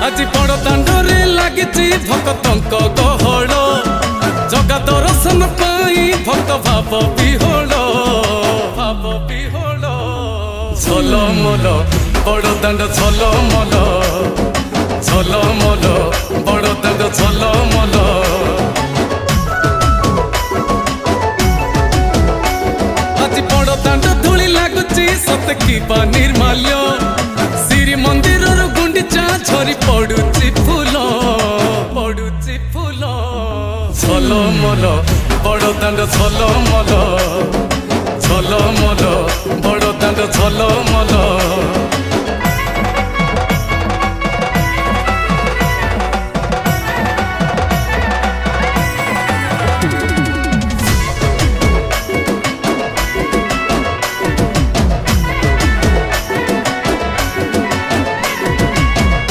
আজি বড় দাଣ୍ଡরে লাগিছি ভক্তଙ୍କ গহଳ জগা দর্শন পাই ভক্ত ভাব বিহোଳ ঝলমল বড় দাଣ୍ଡ ঝলমল ঝলমল বড় দাଣ୍ଡ ঝলমল আজি বড় দাଣ୍ଡ ধূলি লাগুছি সতে কিবা নির্মাল্য শ্রী মন্দিরর গুন্ডিচা ঝরি পড়ুছি ফুল ঝলমল বড় দাଣ୍ଡ ঝলমল